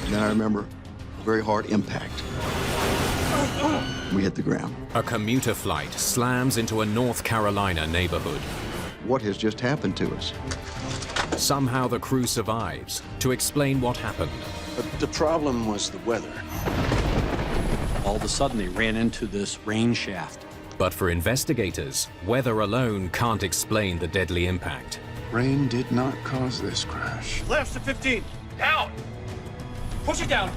And then I remember a very hard impact. We hit the ground. A commuter flight slams into a North Carolina neighborhood. What has just happened to us? Somehow the crew survives. To explain what happened, But the problem was the weather. All of a sudden, they ran into this rain shaft. but for investigators, weather alone can't explain the deadly impact. Rain did not cause this crash. Left to 15. Down. Push it down.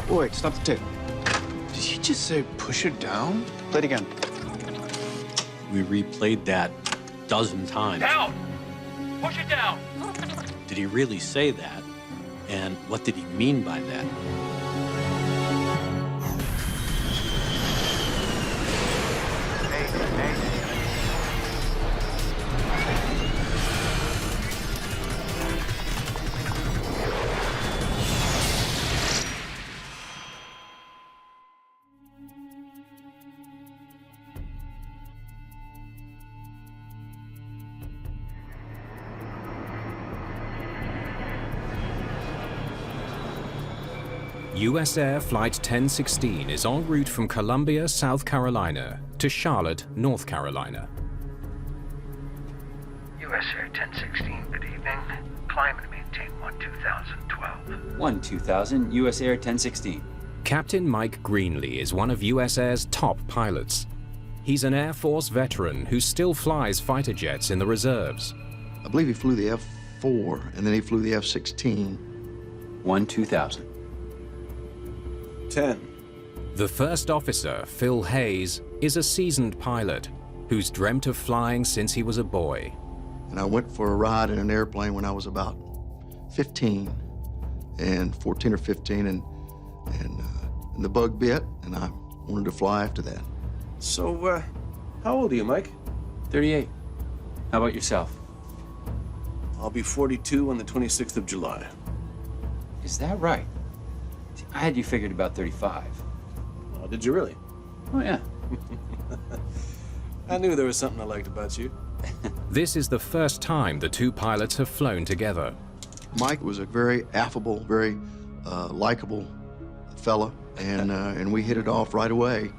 Oh, wait, stop the tape. Did you just say push it down? Play it again. We replayed that a dozen times. Down. Push it down. Did he really say that? And what did he mean by that? USAir Flight 1016 is en route from Columbia, South Carolina to Charlotte, North Carolina. USAir 1016, good evening. Climb and maintain 12012. 12000, USAir 1016. Captain Mike Greenlee is one of USAir's top pilots. He's an Air Force veteran who still flies fighter jets in the reserves. I believe he flew the F-4, and then he flew the F-16. 12000. 10. The first officer, Phil Hayes, is a seasoned pilot who's dreamt of flying since he was a boy. And I went for a ride in an airplane when I was about 15, and 14 or 15, and the bug bit, and I wanted to fly after that. So, how old are you, Mike? 38. How about yourself? I'll be 42 on the 26th of July. Is that right? See, I had you figured about 35. Oh, did you really? Oh, yeah. I knew there was something I liked about you. This is the first time the two pilots have flown together. Mike was a very affable, very likable fella, and we hit it off right away.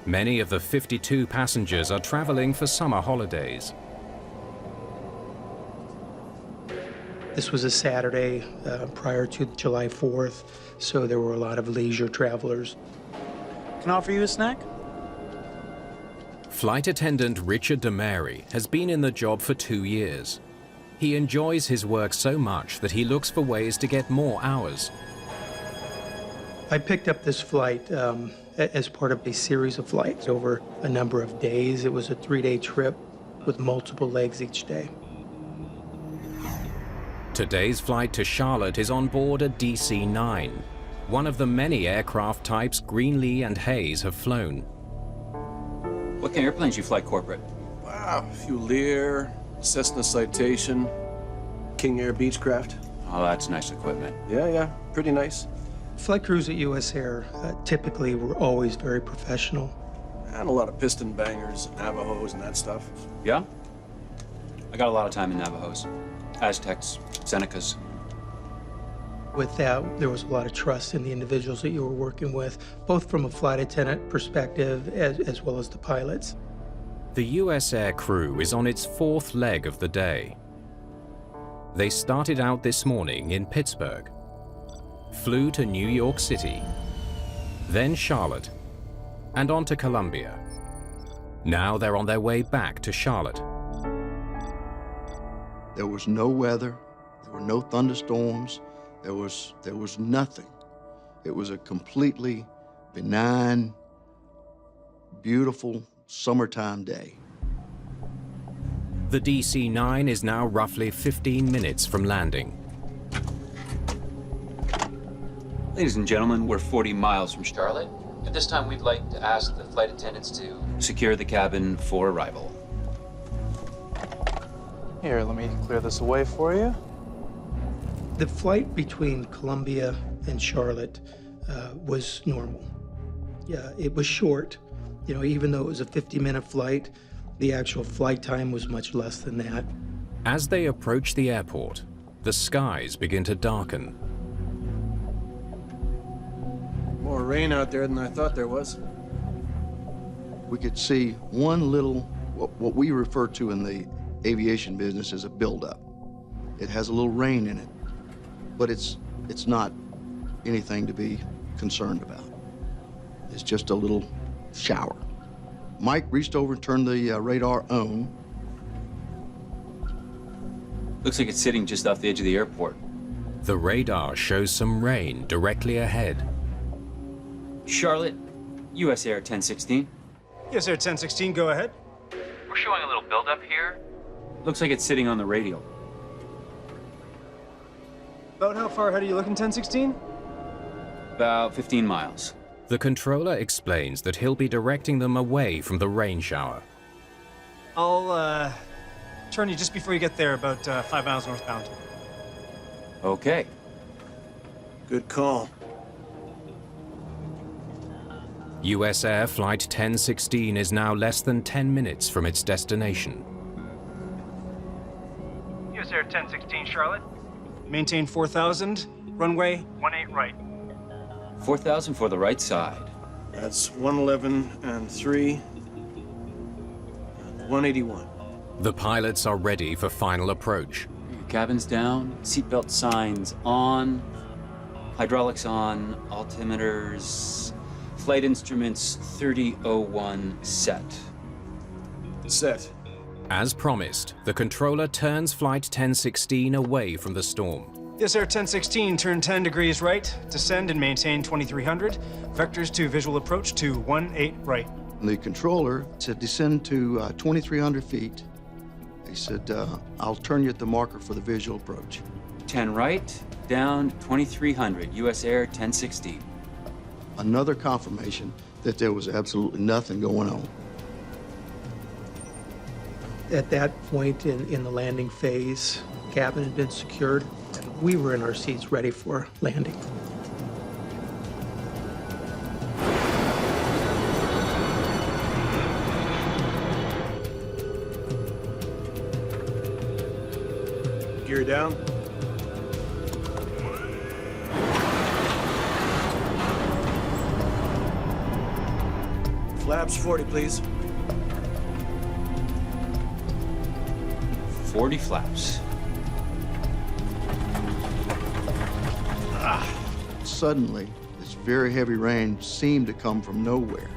Many of the 52 passengers are traveling for summer holidays. This was a Saturday prior to July 4th, so there were a lot of leisure travelers. Can I offer you a snack? Flight attendant Richard DeMary has been in the job for 2 years. He enjoys his work so much that he looks for ways to get more hours. I picked up this flight as part of a series of flights over a number of days. It was a 3-day trip with multiple legs each day. Today's flight to Charlotte is on board a DC-9, one of the many aircraft types Greenlee and Hayes have flown. What kind of airplanes you fly corporate? Wow, a few Lear, Cessna Citation, King Air Beechcraft. Oh, that's nice equipment. Yeah, pretty nice. Flight crews at USAir typically were always very professional. And a lot of piston bangers, Navajos, and that stuff. Yeah? I got a lot of time in Navajos. Aztecs, Senecas. With that, there was a lot of trust in the individuals that you were working with, both from a flight attendant perspective as well as the pilots. The USAir crew is on its 4th leg of the day. They started out this morning in Pittsburgh, flew to New York City, then Charlotte, and on to Columbia. Now they're on their way back to Charlotte. There was no weather, there were no thunderstorms, there was nothing. It was a completely benign, beautiful summertime day. The DC-9 is now roughly 15 minutes from landing. Ladies and gentlemen, we're 40 miles from Charlotte. At this time, we'd like to ask the flight attendants to secure the cabin for arrival. Here, let me clear this away for you. The flight between Columbia and Charlotte was normal. Yeah, it was short. You know, even though it was a 50-minute flight, the actual flight time was much less than that. As they approach the airport, the skies begin to darken. More rain out there than I thought there was. We could see one little, what we refer to in the aviation business as a buildup. It has a little rain in it, but it's not anything to be concerned about. It's just a little shower. Mike reached over and turned the radar on. Looks like it's sitting just off the edge of the airport. The radar shows some rain directly ahead. Charlotte, USAir 1016. USAir 1016, go ahead. We're showing a little buildup here. Looks like it's sitting on the radial. About how far ahead are you looking, 1016? About 15 miles. The controller explains that he'll be directing them away from the rain shower. I'll, turn you just before you get there, about 5 miles northbound. Okay. Good call. USAir Flight 1016 is now less than 10 minutes from its destination. USAir 1016, Charlotte. Maintain 4,000, runway 18 right. 4,000 for the right side. That's 111 and 3, 181. The pilots are ready for final approach. Your cabin's down, seatbelt signs on, hydraulics on, altimeters, flight instruments 3001 set. Set. As promised, the controller turns Flight 1016 away from the storm. USAir 1016, turn 10 degrees right, descend and maintain 2300, vectors to visual approach to 18 right. The controller said descend to 2,300 feet. He said, I'll turn you at the marker for the visual approach. 10 right, down 2300, USAir 1016. Another confirmation that there was absolutely nothing going on. At that point in the landing phase, the cabin had been secured, and we were in our seats ready for landing. Gear down. Flaps 40, please. 40 flaps. Suddenly, this very heavy rain seemed to come from nowhere.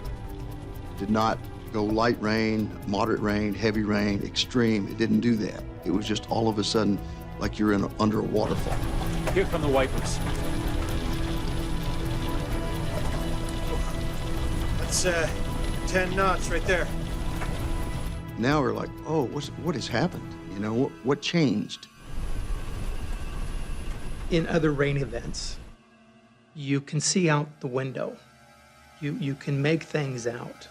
It did not go light rain, moderate rain, heavy rain, extreme. It didn't do that. It was just all of a sudden like you're under a waterfall. Here come the wipers. That's 10 knots right there. Now we're like, oh, what has happened? You know, what changed? In other rain events, you can see out the window. You can make things out.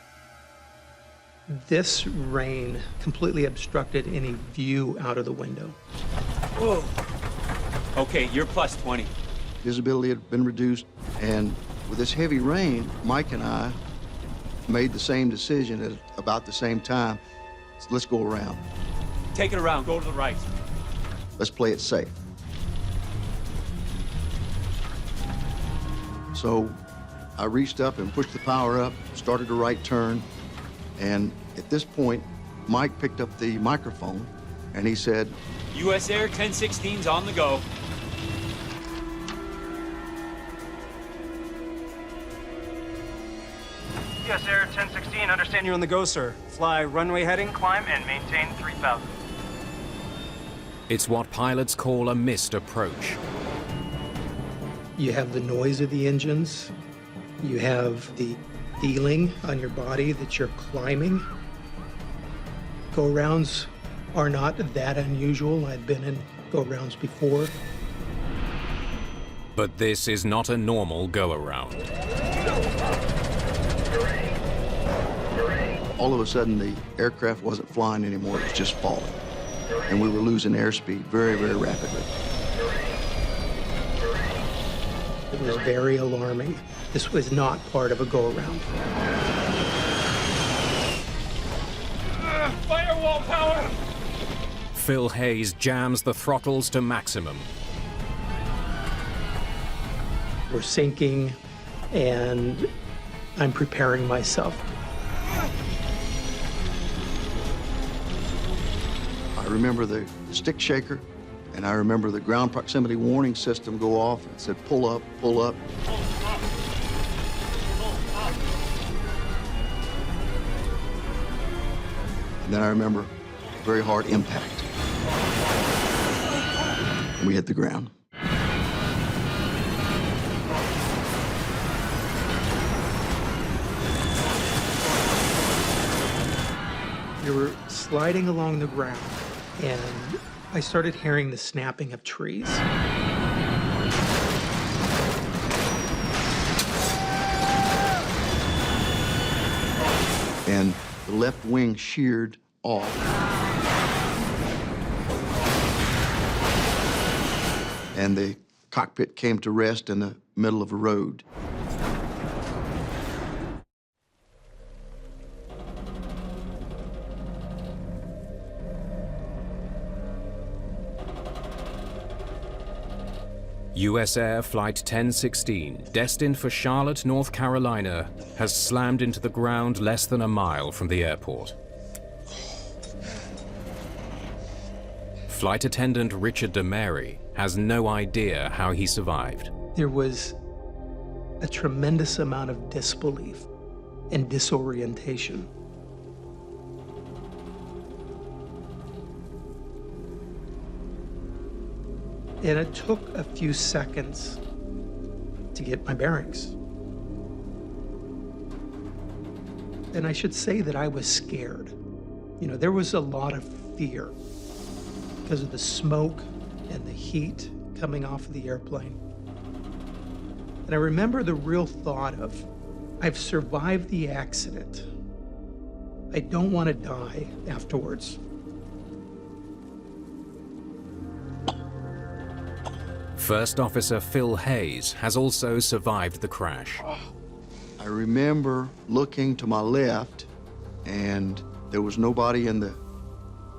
This rain completely obstructed any view out of the window. Whoa. Okay, you're plus 20. Visibility had been reduced, and with this heavy rain, Mike and I made the same decision at about the same time. So let's go around. Take it around, go to the right. Let's play it safe. So I reached up and pushed the power up, started a right turn, and at this point, Mike picked up the microphone and he said, USAir 1016's on the go. USAir 1016, understand you're on the go, sir. Fly runway heading, climb, and maintain 3,000. It's what pilots call a missed approach. You have the noise of the engines. You have the feeling on your body that you're climbing. Go-rounds are not that unusual. I've been in go-rounds before. But this is not a normal go-around. all of a sudden the aircraft wasn't flying anymore, it was just falling. And we were losing airspeed very, very rapidly. It was very alarming. This was not part of a go-around. Firewall power! Phil Hayes jams the throttles to maximum. We're sinking, and I'm preparing myself. I remember the stick shaker, and I remember the ground proximity warning system go off and said, pull up, pull up. And then I remember a very hard impact. And we hit the ground. We were sliding along the ground, and I started hearing the snapping of trees. And the left wing sheared off. And the cockpit came to rest in the middle of a road. USAir Flight 1016, destined for Charlotte, North Carolina, has slammed into the ground less than a mile from the airport. Flight attendant Richard DeMary has no idea how he survived. There was a tremendous amount of disbelief and disorientation. And it took a few seconds to get my bearings. And I should say that I was scared. You know, there was a lot of fear because of the smoke and the heat coming off of the airplane. And I remember the real thought of, I've survived the accident. I don't want to die afterwards. First Officer Phil Hayes has also survived the crash. I remember looking to my left, and there was nobody in the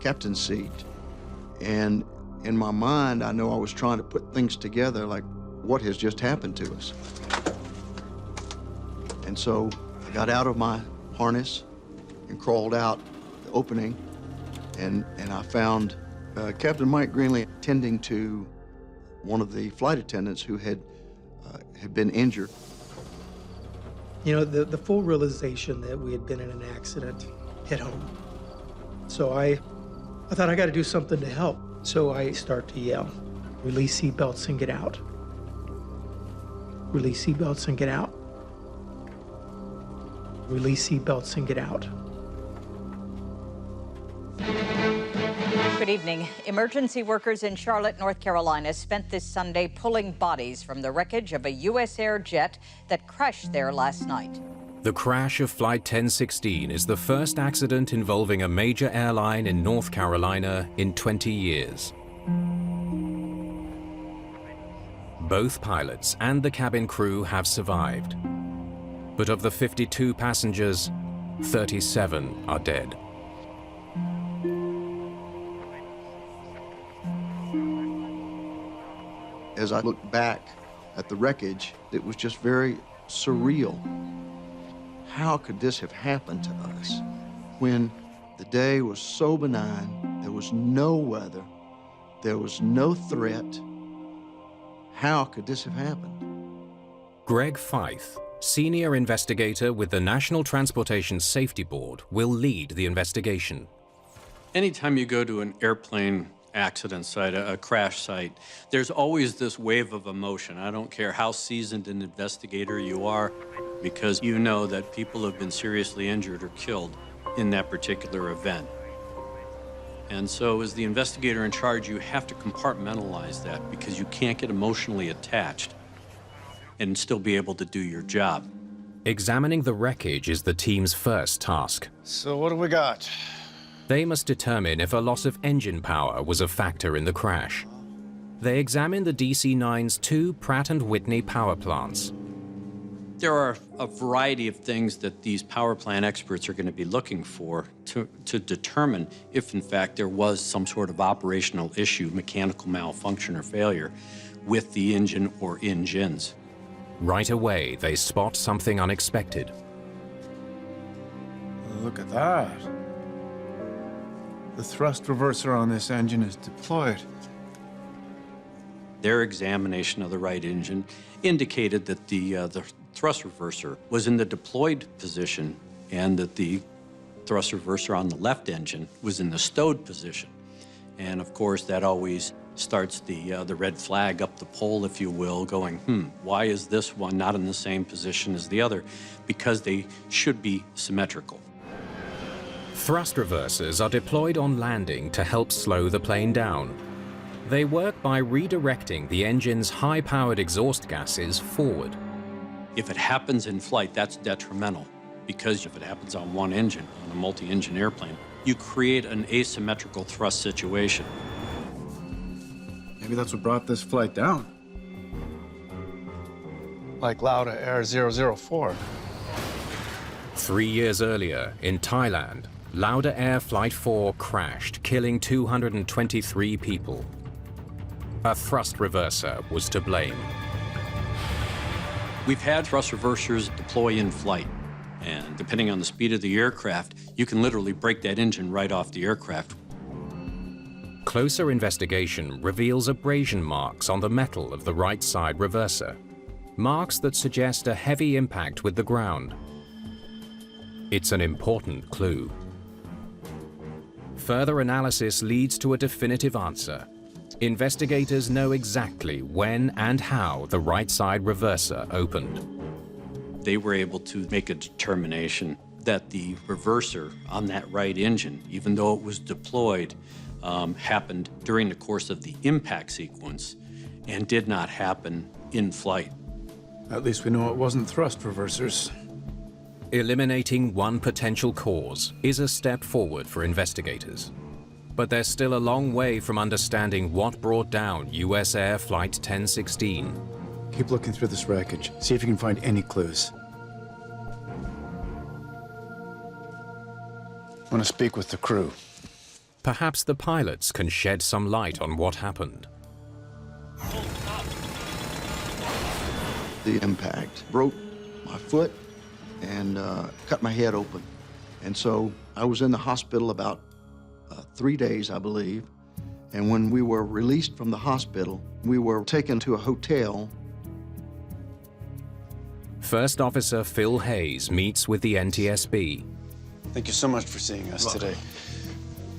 captain's seat. And in my mind, I know I was trying to put things together, like what has just happened to us. And so I got out of my harness and crawled out the opening, and I found Captain Mike Greenlee tending to one of the flight attendants who had been injured. You know, the full realization that we had been in an accident hit home. So I thought I got to do something to help. So I start to yell, release seatbelts and get out. Release seatbelts and get out. Release seatbelts and get out. Good evening. Emergency workers in Charlotte, North Carolina spent this Sunday pulling bodies from the wreckage of a USAir jet that crashed there last night. The crash of Flight 1016 is the first accident involving a major airline in North Carolina in 20 years. Both pilots and the cabin crew have survived. But of the 52 passengers, 37 are dead. As I looked back at the wreckage, it was just very surreal. How could this have happened to us when the day was so benign, there was no weather, there was no threat? How could this have happened? Greg Feith, senior investigator with the National Transportation Safety Board, will lead the investigation. Anytime you go to an airplane accident site, a crash site, there's always this wave of emotion. I don't care how seasoned an investigator you are, because you know that people have been seriously injured or killed in that particular event. And so as the investigator in charge, you have to compartmentalize that because you can't get emotionally attached and still be able to do your job. Examining the wreckage is the team's first task. So what do we got? They must determine if a loss of engine power was a factor in the crash. They examine the DC-9's two Pratt & Whitney power plants. There are a variety of things that these power plant experts are going to be looking for to determine if, in fact, there was some sort of operational issue, mechanical malfunction or failure with the engine or engines. Right away, they spot something unexpected. Look at that. The thrust reverser on this engine is deployed. Their examination of the right engine indicated that the thrust reverser was in the deployed position and that the thrust reverser on the left engine was in the stowed position. And of course, that always starts the red flag up the pole, if you will, going, why is this one not in the same position as the other? Because they should be symmetrical. Thrust reversers are deployed on landing to help slow the plane down. They work by redirecting the engine's high-powered exhaust gases forward. If it happens in flight, that's detrimental, because if it happens on one engine, on a multi-engine airplane, you create an asymmetrical thrust situation. Maybe that's what brought this flight down. Like Mayday Air 004. 3 years earlier, in Thailand, Mayday Air Flight 4 crashed, killing 223 people. A thrust reverser was to blame. We've had thrust reversers deploy in flight, and depending on the speed of the aircraft, you can literally break that engine right off the aircraft. Closer investigation reveals abrasion marks on the metal of the right side reverser, marks that suggest a heavy impact with the ground. It's an important clue. Further analysis leads to a definitive answer. Investigators know exactly when and how the right side reverser opened. They were able to make a determination that the reverser on that right engine, even though it was deployed, happened during the course of the impact sequence and did not happen in flight. At least we know it wasn't thrust reversers. Eliminating one potential cause is a step forward for investigators. But they're still a long way from understanding what brought down USAir Flight 1016. Keep looking through this wreckage. See if you can find any clues. I want to speak with the crew. Perhaps the pilots can shed some light on what happened. The impact broke my foot and cut my head open. And so I was in the hospital about 3 days, I believe. And when we were released from the hospital, we were taken to a hotel. First Officer Phil Hayes meets with the NTSB. Thank you so much for seeing us today.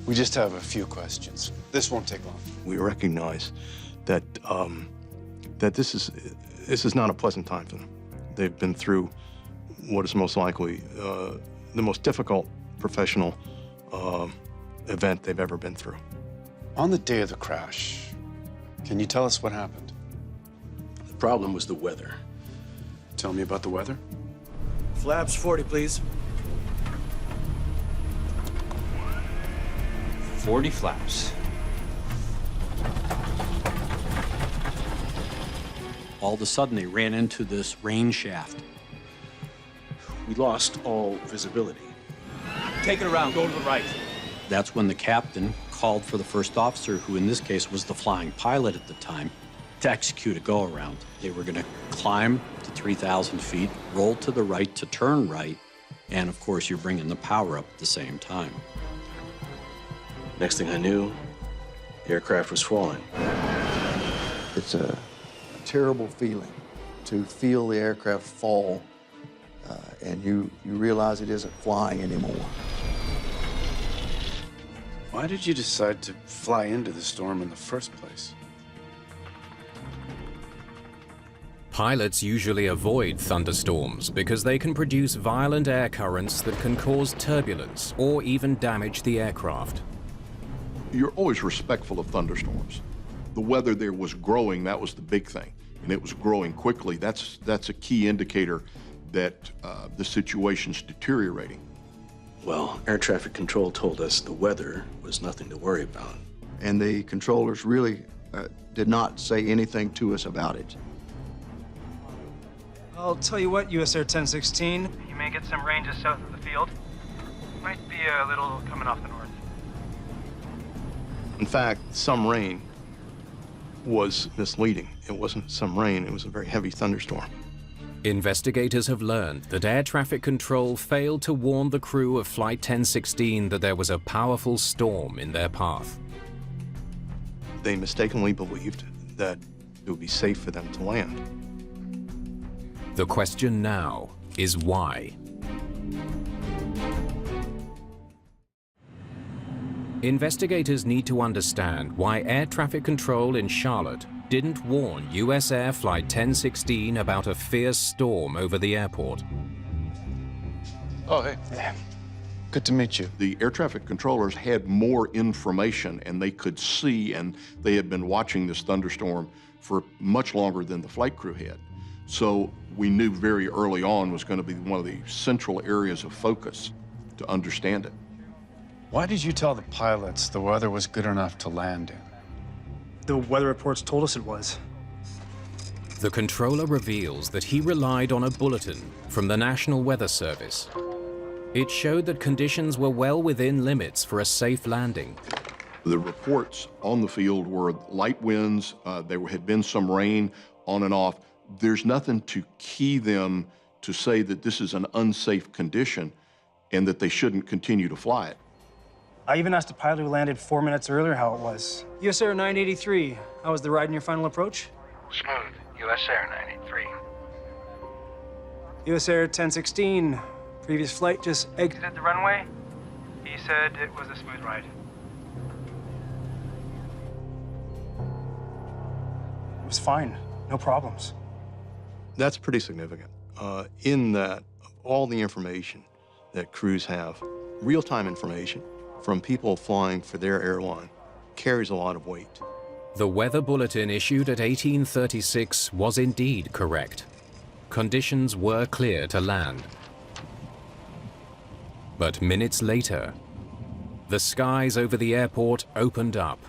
We just have a few questions. This won't take long. We recognize that that this is not a pleasant time for them. They've been through what is most likely the most difficult professional event they've ever been through. On the day of the crash, can you tell us what happened? The problem was the weather. Tell me about the weather. Flaps 40, please. 40 flaps. All of a sudden, they ran into this rain shaft. We lost all visibility. Take it around, go to the right. That's when the captain called for the first officer, who in this case was the flying pilot at the time, to execute a go-around. They were going to climb to 3,000 feet, roll to the right to turn right, and of course you're bringing the power up at the same time. Next thing I knew, the aircraft was falling. It's a terrible feeling to feel the aircraft fall and you realize it isn't flying anymore. Why did you decide to fly into the storm in the first place? Pilots usually avoid thunderstorms because they can produce violent air currents that can cause turbulence or even damage the aircraft. You're always respectful of thunderstorms. The weather there was growing, that was the big thing, and it was growing quickly. That's a key indicator that the situation's deteriorating. Well, air traffic control told us the weather was nothing to worry about. And the controllers really did not say anything to us about it. I'll tell you what, USAir 1016. You may get some rain just south of the field. Might be a little coming off the north. In fact, some rain was misleading. It wasn't some rain, it was a very heavy thunderstorm. Investigators have learned that air traffic control failed to warn the crew of Flight 1016 that there was a powerful storm in their path. They mistakenly believed that it would be safe for them to land. The question now is why? Investigators need to understand why air traffic control in Charlotte didn't warn USAir Flight 1016 about a fierce storm over the airport. Oh, hey. Good to meet you. The air traffic controllers had more information, and they could see, and they had been watching this thunderstorm for much longer than the flight crew had. So we knew very early on was going to be one of the central areas of focus to understand it. Why did you tell the pilots the weather was good enough to land in? The weather reports told us it was. The controller reveals that he relied on a bulletin from the National Weather Service. It showed that conditions were well within limits for a safe landing. The reports on the field were light winds, there had been some rain on and off. There's nothing to key them to say that this is an unsafe condition and that they shouldn't continue to fly it. I even asked a pilot who landed 4 minutes earlier how it was. USAir 983, how was the ride in your final approach? Smooth. USAir 93. USAir 1016, previous flight just exited the runway. He said it was a smooth ride. It was fine, no problems. That's pretty significant. In that, all the information that crews have, real-time information from people flying for their airline, carries a lot of weight. The weather bulletin issued at 1836 was indeed correct. Conditions were clear to land. But minutes later, the skies over the airport opened up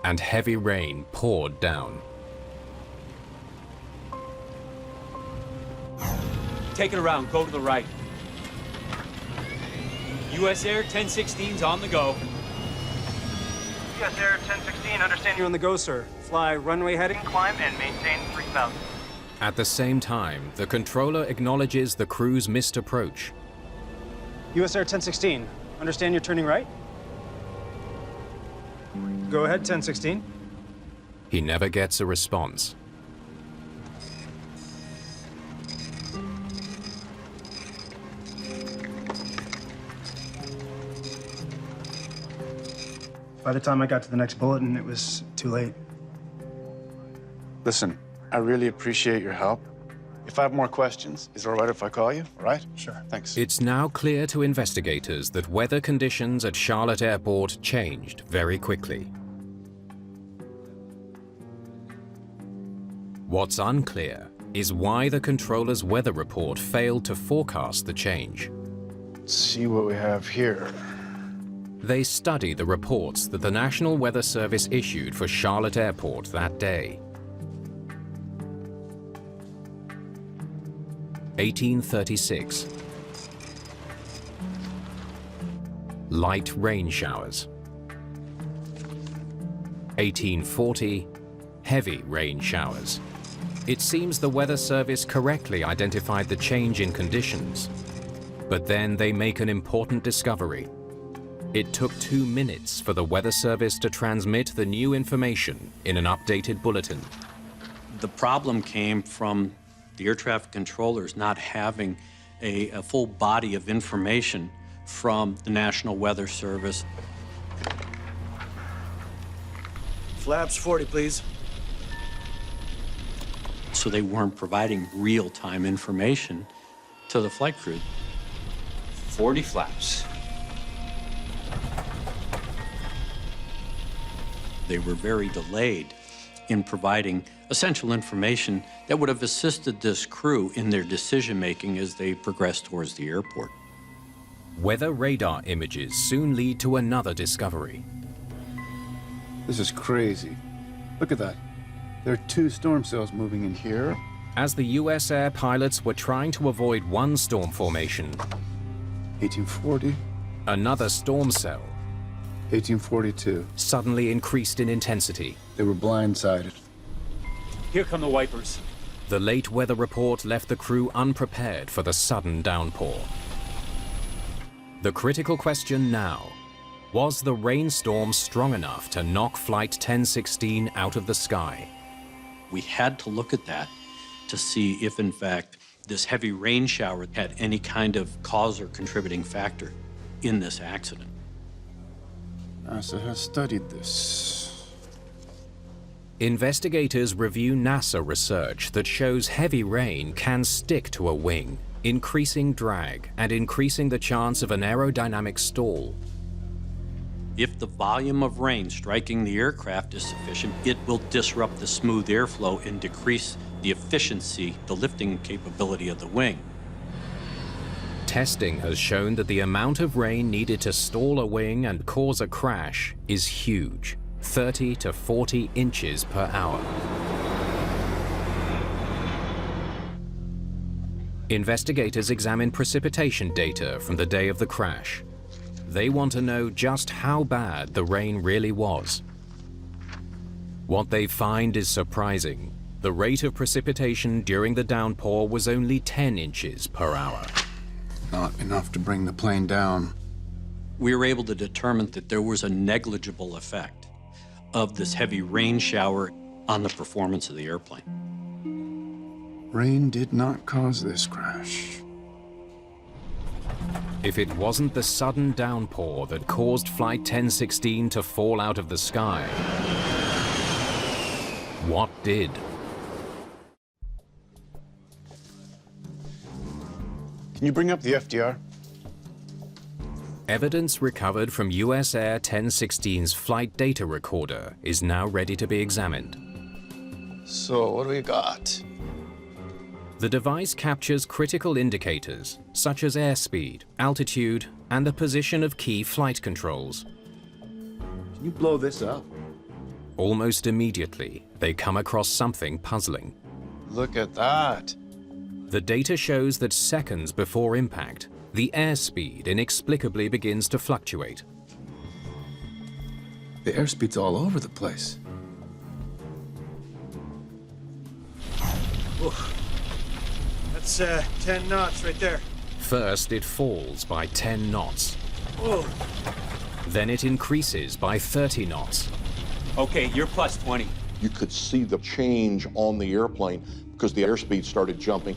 and heavy rain poured down. Take it around, go to the right. USAir 1016's on the go. USAir 1016, understand you're on the go, sir. Fly runway heading, climb, and maintain 3000. At the same time, the controller acknowledges the crew's missed approach. USAir 1016, understand you're turning right? Go ahead, 1016. He never gets a response. By the time I got to the next bulletin, it was too late. Listen, I really appreciate your help. If I have more questions, is it all right if I call you? All right? Sure. Thanks. It's now clear to investigators that weather conditions at Charlotte Airport changed very quickly. What's unclear is why the controller's weather report failed to forecast the change. Let's see what we have here. They study the reports that the National Weather Service issued for Charlotte Airport that day. 1836. Light rain showers. 1840. Heavy rain showers. It seems the Weather Service correctly identified the change in conditions. But then they make an important discovery. It took 2 minutes for the Weather Service to transmit the new information in an updated bulletin. The problem came from the air traffic controllers not having a full body of information from the National Weather Service. Flaps 40, please. So they weren't providing real-time information to the flight crew. 40 flaps. They were very delayed in providing essential information that would have assisted this crew in their decision-making as they progressed towards the airport. Weather radar images soon lead to another discovery. This is crazy. Look at that. There are 2 storm cells moving in here As the USAir pilots were trying to avoid one storm formation, 1840. Another storm cell 1842. suddenly increased in intensity. They were blindsided. Here come the wipers. The late weather report left the crew unprepared for the sudden downpour. The critical question now: was the rainstorm strong enough to knock Flight 1016 out of the sky? We had to look at that to see if, in fact, this heavy rain shower had any kind of cause or contributing factor in this accident. NASA has studied this. Investigators review NASA research that shows heavy rain can stick to a wing, increasing drag and increasing the chance of an aerodynamic stall. If the volume of rain striking the aircraft is sufficient, it will disrupt the smooth airflow and decrease the efficiency, the lifting capability of the wing. Testing has shown that the amount of rain needed to stall a wing and cause a crash is huge, 30 to 40 inches per hour. Investigators examine precipitation data from the day of the crash. They want to know just how bad the rain really was. What they find is surprising. The rate of precipitation during the downpour was only 10 inches per hour. Not enough to bring the plane down. We were able to determine that there was a negligible effect of this heavy rain shower on the performance of the airplane. Rain did not cause this crash. If it wasn't the sudden downpour that caused Flight 1016 to fall out of the sky, what did? Can you bring up the FDR? Evidence recovered from USAir 1016's flight data recorder is now ready to be examined. So, what do we got? The device captures critical indicators, such as airspeed, altitude, and the position of key flight controls. Can you blow this up? Almost immediately, they come across something puzzling. Look at that. The data shows that seconds before impact, the airspeed inexplicably begins to fluctuate. The airspeed's all over the place. Oof. That's 10 knots right there. First, it falls by 10 knots. Whoa. Then it increases by 30 knots. Okay, you're plus 20. You could see the change on the airplane because the airspeed started jumping.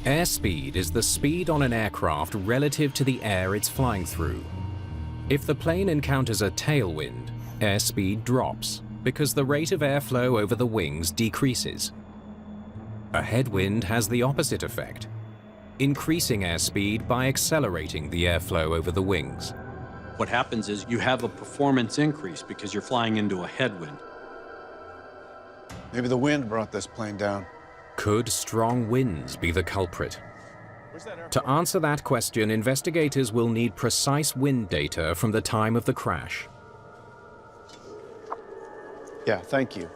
Airspeed is the speed on an aircraft relative to the air it's flying through. If the plane encounters a tailwind, airspeed drops because the rate of airflow over the wings decreases. A headwind has the opposite effect, increasing airspeed by accelerating the airflow over the wings. What happens is you have a performance increase because you're flying into a headwind. Maybe the wind brought this plane down. Could strong winds be the culprit? To answer that question, investigators will need precise wind data from the time of the crash. Yeah, thank you.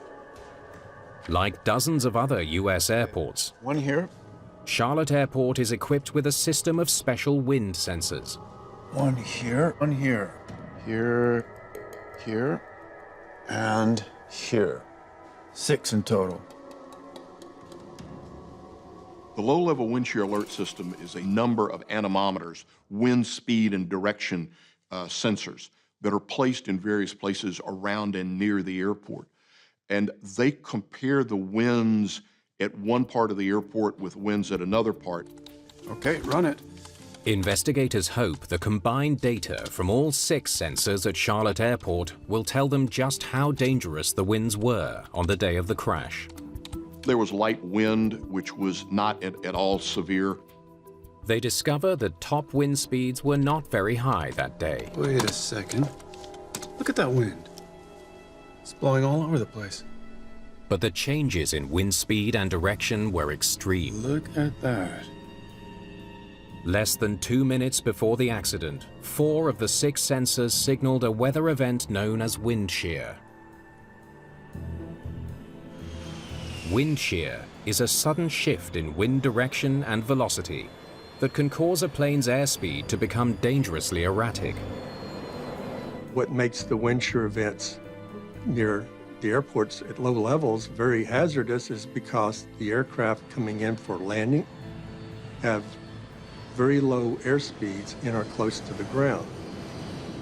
Like dozens of other U.S. airports, One here. Charlotte Airport is equipped with a system of special wind sensors. One here. One here. Here. Here. And here. 6 in total. The low-level wind shear alert system is a number of anemometers, wind speed and direction sensors that are placed in various places around and near the airport. And they compare the winds at one part of the airport with winds at another part. Okay, run it. Investigators hope the combined data from all 6 sensors at Charlotte Airport will tell them just how dangerous the winds were on the day of the crash. There was light wind, which was not at all severe. They discover that top wind speeds were not very high that day. Wait a second. Look at that wind. It's blowing all over the place. But the changes in wind speed and direction were extreme. Look at that. Less than 2 minutes before the accident, 4 of the 6 sensors signaled a weather event known as wind shear. Wind shear is a sudden shift in wind direction and velocity that can cause a plane's airspeed to become dangerously erratic. What makes the wind shear events near the airports at low levels very hazardous is because the aircraft coming in for landing have very low airspeeds and are close to the ground.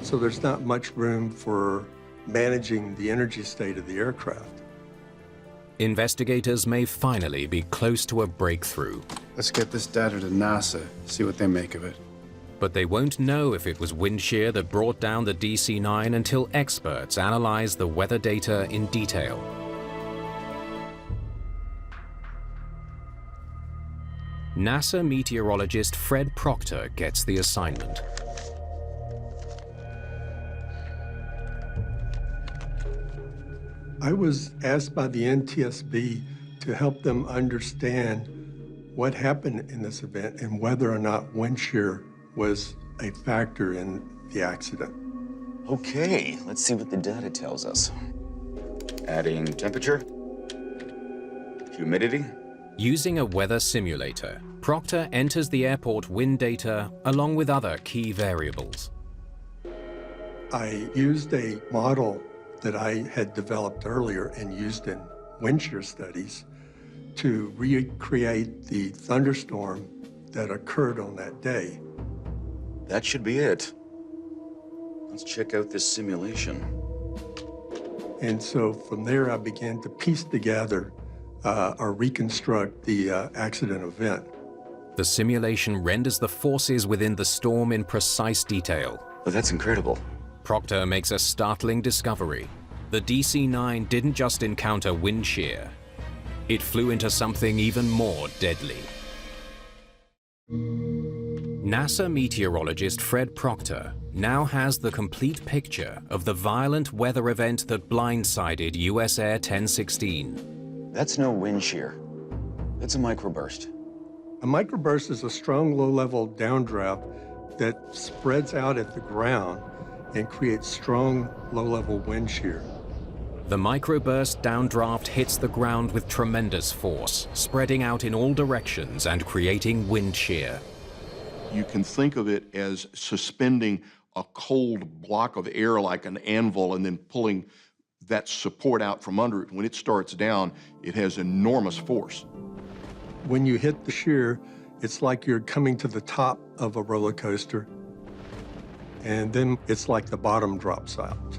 So there's not much room for managing the energy state of the aircraft. Investigators may finally be close to a breakthrough. Let's get this data to NASA, see what they make of it. But they won't know if it was wind shear that brought down the DC-9 until experts analyze the weather data in detail. NASA meteorologist Fred Proctor gets the assignment. I was asked by the NTSB to help them understand what happened in this event and whether or not wind shear was a factor in the accident. Okay, let's see what the data tells us. Adding temperature, humidity. Using a weather simulator, Proctor enters the airport wind data along with other key variables. I used a model that I had developed earlier and used in wind shear studies to recreate the thunderstorm that occurred on that day. That should be it. Let's check out this simulation. And so from there, I began to piece together or reconstruct the accident event. The simulation renders the forces within the storm in precise detail. Oh, that's incredible. Proctor makes a startling discovery. The DC-9 didn't just encounter wind shear. It flew into something even more deadly. NASA meteorologist Fred Proctor now has the complete picture of the violent weather event that blindsided USAir 1016. That's no wind shear. It's a microburst. A microburst is a strong low-level downdraft that spreads out at the ground and creates strong low-level wind shear. The microburst downdraft hits the ground with tremendous force, spreading out in all directions and creating wind shear. You can think of it as suspending a cold block of air like an anvil and then pulling that support out from under it. When it starts down, it has enormous force. When you hit the shear, it's like you're coming to the top of a roller coaster, and then it's like the bottom drops out.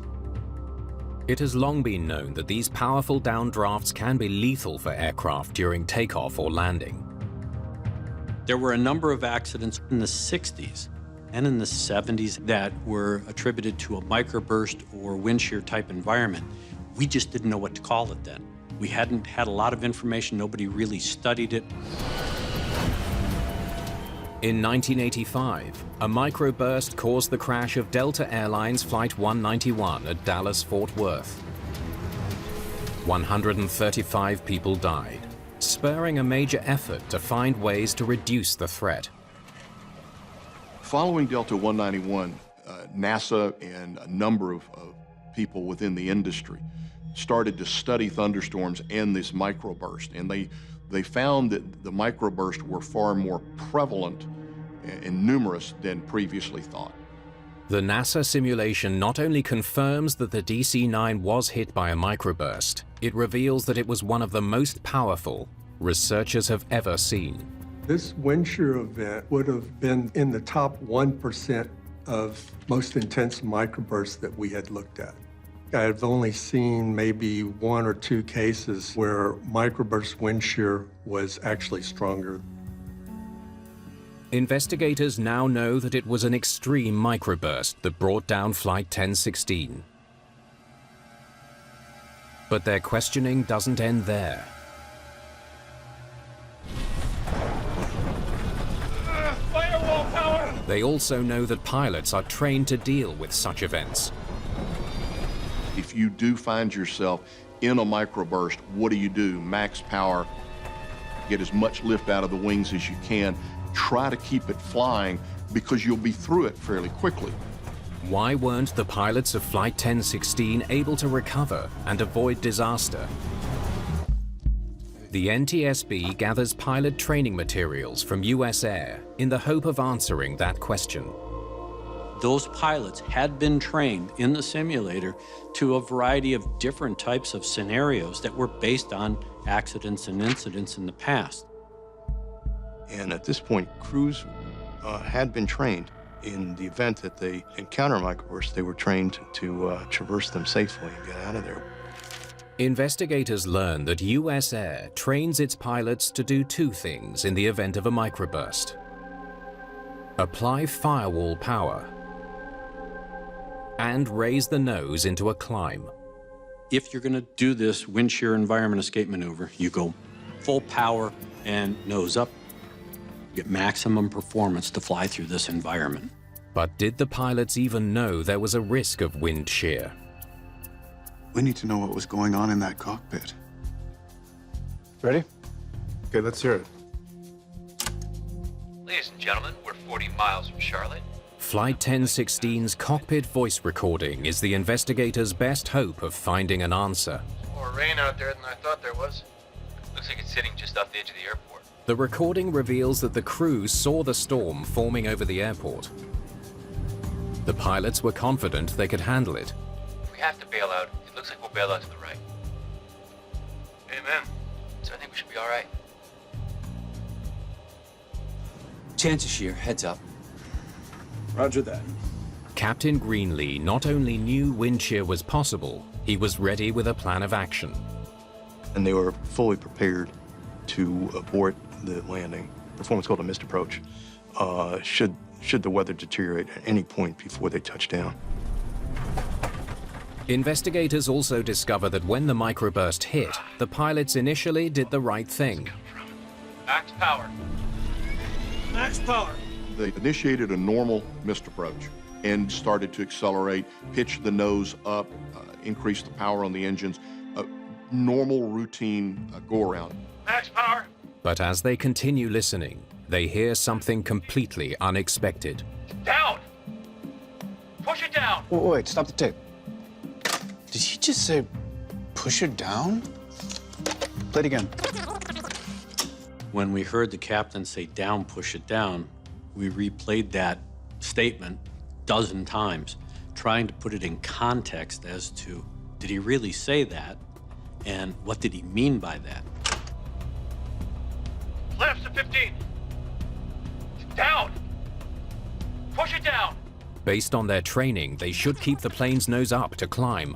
It has long been known that these powerful downdrafts can be lethal for aircraft during takeoff or landing. There were a number of accidents in the 60s and in the 70s that were attributed to a microburst or wind shear type environment. We just didn't know what to call it then. We hadn't had a lot of information. Nobody really studied it. In 1985, a microburst caused the crash of Delta Airlines Flight 191 at Dallas-Fort Worth. 135 people died, spurring a major effort to find ways to reduce the threat. Following Delta 191, NASA and a number of people within the industry started to study thunderstorms and this microburst, and they found that the microbursts were far more prevalent and numerous than previously thought. The NASA simulation not only confirms that the DC-9 was hit by a microburst, it reveals that it was one of the most powerful researchers have ever seen. This wind shear event would have been in the top 1% of most intense microbursts that we had looked at. I've only seen maybe 1 or 2 cases where microburst wind shear was actually stronger. Investigators now know that it was an extreme microburst that brought down Flight 1016. But their questioning doesn't end there. Firewall power! They also know that pilots are trained to deal with such events. If you do find yourself in a microburst, what do? Max power, get as much lift out of the wings as you can. Try to keep it flying because you'll be through it fairly quickly. Why weren't the pilots of Flight 1016 able to recover and avoid disaster? The NTSB gathers pilot training materials from USAir in the hope of answering that question. Those pilots had been trained in the simulator to a variety of different types of scenarios that were based on accidents and incidents in the past. And at this point, crews had been trained in the event that they encounter microbursts. They were trained to traverse them safely and get out of there. Investigators learn that USAir trains its pilots to do two things in the event of a microburst: apply firewall power and raise the nose into a climb. If you're going to do this wind shear environment escape maneuver, you go full power and nose up. You get maximum performance to fly through this environment. But did the pilots even know there was a risk of wind shear? We need to know what was going on in that cockpit. Ready? Okay, let's hear it. Ladies and gentlemen, we're 40 miles from Charlotte. Flight 1016's cockpit voice recording is the investigators' best hope of finding an answer. More rain out there than I thought there was. Looks like it's sitting just off the edge of the airport. The recording reveals that the crew saw the storm forming over the airport. The pilots were confident they could handle it. If we have to bail out, it looks like we'll bail out to the right. Amen. So I think we should be all right. Chance of shear, heads up. Roger that. Captain Greenlee not only knew wind shear was possible, he was ready with a plan of action. And they were fully prepared to abort the landing, perform what's called a missed approach, should the weather deteriorate at any point before they touch down. Investigators also discover that when the microburst hit, the pilots initially did the right thing. Max power. Max power. They initiated a normal missed approach and started to accelerate, pitch the nose up, increase the power on the engines, normal routine go-around. Max power. But as they continue listening, they hear something completely unexpected. Down. Push it down. Wait, stop the tape. Did he just say, push it down? Play it again. When we heard the captain say, down, push it down, we replayed that statement a dozen times, trying to put it in context as to, did he really say that? And what did he mean by that? Flaps to 15. Down. Push it down. Based on their training, they should keep the plane's nose up to climb.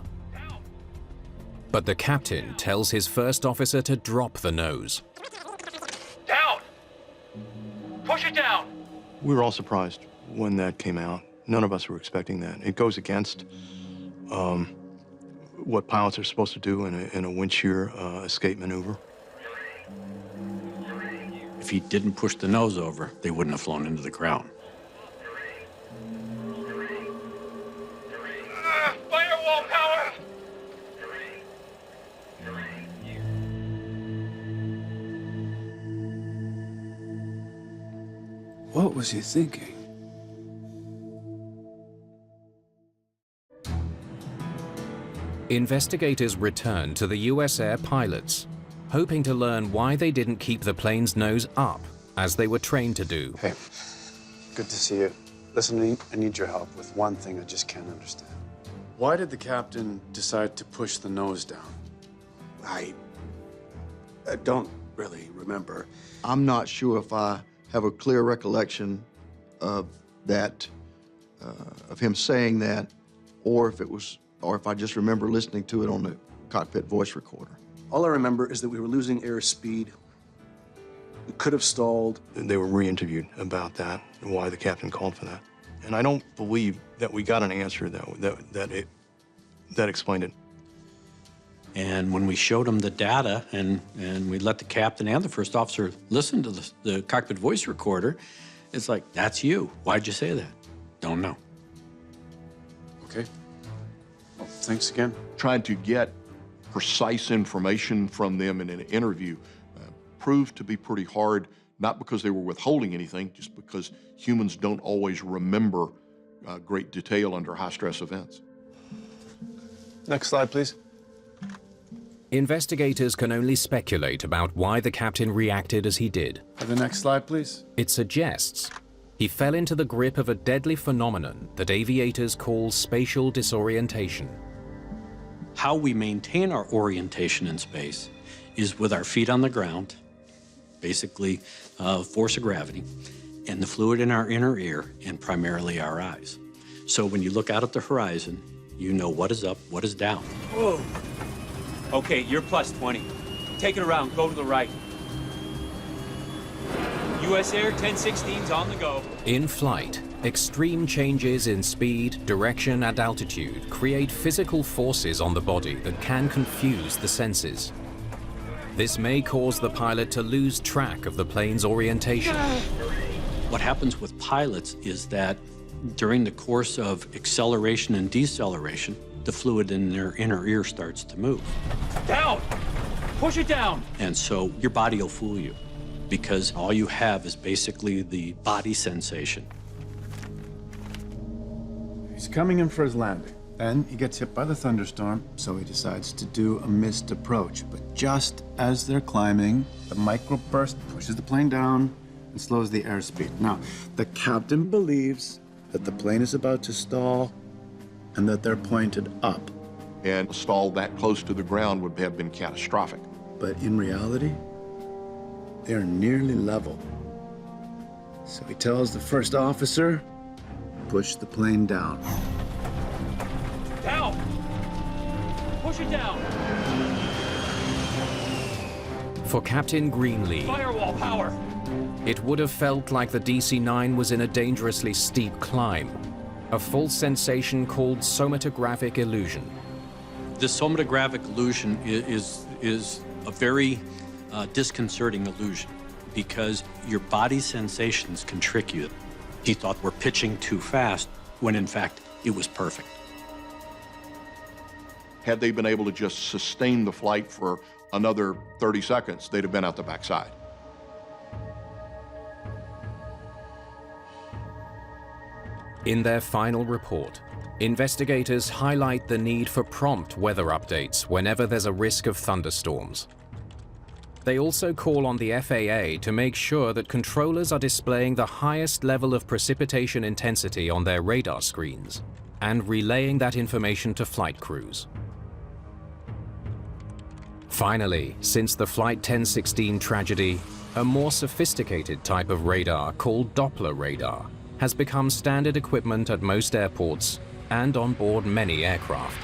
But the captain tells his first officer to drop the nose. Down. Push it down. We were all surprised when that came out. None of us were expecting that. It goes against what pilots are supposed to do in a wind shear escape maneuver. If he didn't push the nose over, they wouldn't have flown into the ground. Firewall power. What was he thinking? Investigators return to the USAir pilots, hoping to learn why they didn't keep the plane's nose up, as they were trained to do. Hey, good to see you. Listen, I need your help with one thing I just can't understand. Why did the captain decide to push the nose down? I don't really remember. I'm not sure if I have a clear recollection of that, of him saying that, or if I just remember listening to it on the cockpit voice recorder. All I remember is that we were losing airspeed. We could have stalled. They were re-interviewed about that and why the captain called for that. And I don't believe that we got an answer that explained it. And when we showed him the data and we let the captain and the first officer listen to the cockpit voice recorder, it's like, that's you. Why'd you say that? Don't know. Okay. Well, thanks again. Trying to get precise information from them in an interview proved to be pretty hard, not because they were withholding anything, just because humans don't always remember great detail under high-stress events. Next slide, please. Investigators can only speculate about why the captain reacted as he did. The next slide, please. It suggests he fell into the grip of a deadly phenomenon that aviators call spatial disorientation. How we maintain our orientation in space is with our feet on the ground, basically force of gravity, and the fluid in our inner ear, and primarily our eyes. So when you look out at the horizon, you know what is up, what is down. Whoa. Okay, you're plus 20. Take it around, go to the right. USAir 1016's on the go. In flight, extreme changes in speed, direction, and altitude create physical forces on the body that can confuse the senses. This may cause the pilot to lose track of the plane's orientation. What happens with pilots is that during the course of acceleration and deceleration, the fluid in their inner ear starts to move. Down! Push it down! And so your body will fool you because all you have is basically the body sensation. He's coming in for his landing. Then he gets hit by the thunderstorm, so he decides to do a missed approach. But just as they're climbing, the microburst pushes the plane down and slows the airspeed. Now, the captain believes that the plane is about to stall and that they're pointed up. And a stall that close to the ground would have been catastrophic. But in reality, they're nearly level. So he tells the first officer, push the plane down. Down! Push it down! For Captain Greenlee, Firewall power! it would have felt like the DC-9 was in a dangerously steep climb, a false sensation called somatographic illusion. The somatographic illusion is a very disconcerting illusion because your body sensations can trick you. He thought we're pitching too fast when in fact it was perfect. Had they been able to just sustain the flight for another 30 seconds, they'd have been out the backside. In their final report, investigators highlight the need for prompt weather updates whenever there's a risk of thunderstorms. They also call on the FAA to make sure that controllers are displaying the highest level of precipitation intensity on their radar screens and relaying that information to flight crews. Finally, since the Flight 1016 tragedy, a more sophisticated type of radar called Doppler radar has become standard equipment at most airports and on board many aircraft.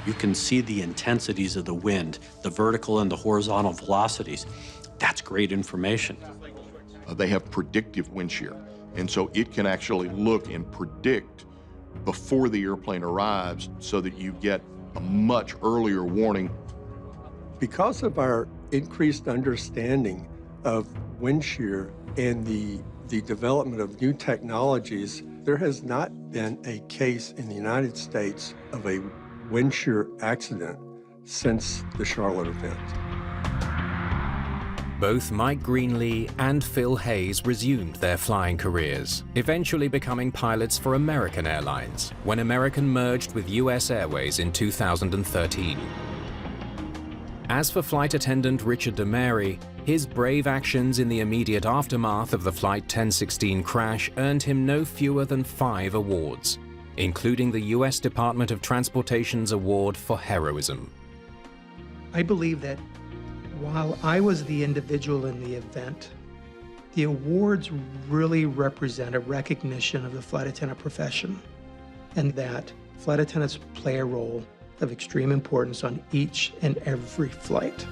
You can see the intensities of the wind, the vertical and the horizontal velocities. That's great information. They have predictive wind shear, and so it can actually look and predict before the airplane arrives so that you get a much earlier warning. Because of our increased understanding of wind shear and the development of new technologies, there has not been a case in the United States of a wind shear accident since the Charlotte event. Both Mike Greenlee and Phil Hayes resumed their flying careers, eventually becoming pilots for American Airlines when American merged with US Airways in 2013. As for flight attendant Richard DeMary, his brave actions in the immediate aftermath of the Flight 1016 crash earned him no fewer than 5 awards, including the US Department of Transportation's Award for Heroism. I believe that while I was the individual in the event, the awards really represent a recognition of the flight attendant profession, and that flight attendants play a role of extreme importance on each and every flight.